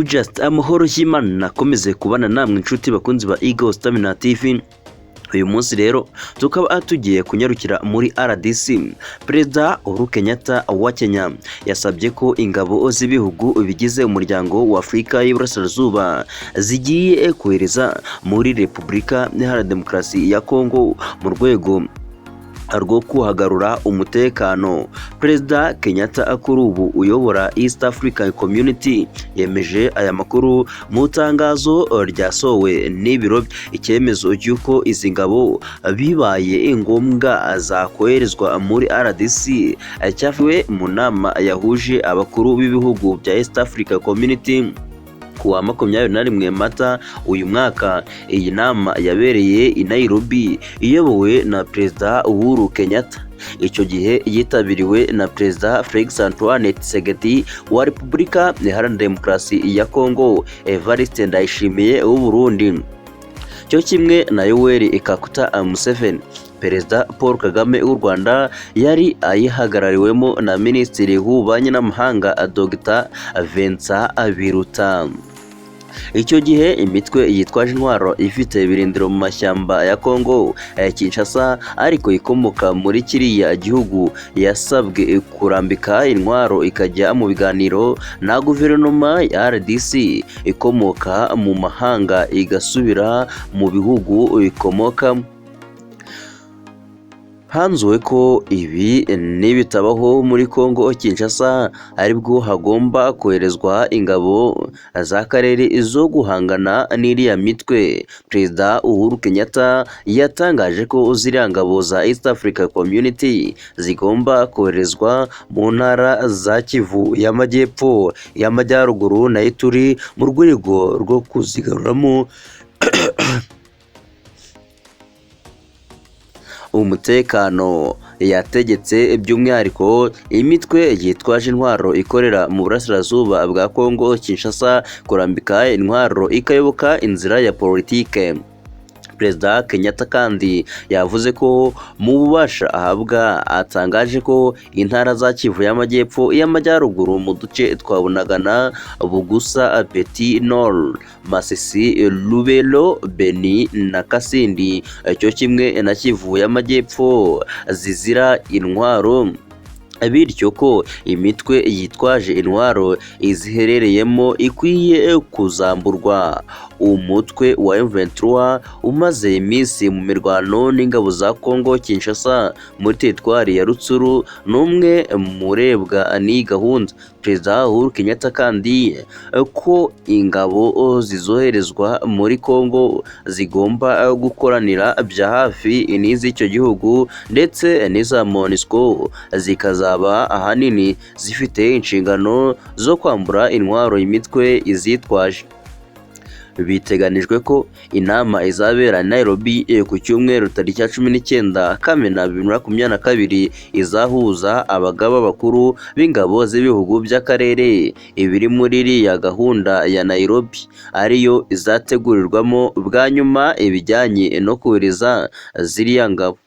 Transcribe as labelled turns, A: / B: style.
A: Just amahoro y'Imana akomeze kubana namwe inshuti bakunzi ba Eagle Stamina TV. Uyu munsi rero tukaba tugiye kunyarukira muri RDC. Perezida Uhuru Kenyatta wa Kenya yasabye ko ingabo z'ibihugu bigize umuryango wa Afurika y'Iburasirazuba zigiye kohereza muri Repubulika Iharanira Demokarasi ya Kongo mu rwego rwo kuhagarura umutekano. Perezida Kenyatta kuri ubu uyobora East African Community yemeje aya makuru mu tangazo ryasohowe n'ibiro icyemezo cy'uko izi ngabo bibaye ngombwa zakoherezwa muri RDC cyavuye mu nama yahuje abakuru b'ibihugu bya East African Community kuwa 21 Mata uyu mwaka. Iyi nama yabereye i Nairobi iyobowe na Perezida Uhuru Kenyatta. Icyo gihe yitabiriwe na Perezida Felix Antoine Tshisekedi wa Repubulika Iharanira Demokarasi ya Kongo, Evariste Ndayishimiye w'u Burundi, cyo kimwe na Yoweri Kaguta Museveni. Perezida Paul Kagame w'u Rwanda yari ayihagarariwemo na Minisitiri w'Ububanyi n'Amahanga Dr Vincent Biruta. Icyo gihe imitwe yitwaje intwaro ifite ibirindiro mu mashyamba ya Kongo Kinshasa ariko ikomoka muri kiriya gihugu yasabwe kurambika intwaro ikajya mu biganiro na guverinoma ya RDC ikomoka mu mahanga igasubira mu bihugu ikomokamo. Hanzuwe ko ibi nibitabaho muri Kongo Kinshasa aribwo hagomba koherezwa ingabo z'akarere zo guhangana n'iriya mitwe. Perezida Uhuru Kenyatta yatangaje ko ziriya ngabo za East Africa Community zigomba koherezwa mu ntara za Kivu y'Amajyepfo, y'Amajyaruguru na Ituri mu rwego rwo kuzigaruramo umutekano. Yategetse by'umwihariko imitwe yitwaje intwaro ikorera mu burasirazuba bwa Kongo Kinshasa kurambika intwaro ikayoboka inzira ya politike. Perezida Kenyatta kandi yavuze ko mu bubasha ahabwa atangaje ko intara za Kivu y'Amajyepfo, y'Amajyaruguru mu duce twa Bunagana, Bugusa, Petit Nord, Masisi, Lubero, Beni na Kasindi, cyo kimwe na Kivu y'Amajyepfo zizira intwaro, bityo ko imitwe yitwaje intwaro iziherereyemo ikwiye kuzamburwa. Umutwe wa M23 umaze iminsi mu mirwano n'ingabo za Kongo Kinshasa muri teritwari ya Rutsuru n'umwe murebwa n'iyi gahunda. Perezida Uhuru Kenyatta kandi ko ingabo zizoherezwa muri Kongo zigomba gukoranira bya hafi n'iz'icyo gihugu ndetse n'iza MONUSCO zikazaba ahanini zifite inshingano zo kwambura intwaro imitwe izitwaje. Biteganijwe ko inama izabera Nairobi ku cyumweru tariki 19 Kamena 2022 izahuza abagaba bakuru b'ingabo z'ibihugu by'akarere. Ibiri muri iriya gahunda ya Nairobi ariyo izategurirwamo bwa nyuma ibijyanye no kohereza ziriya ngabo.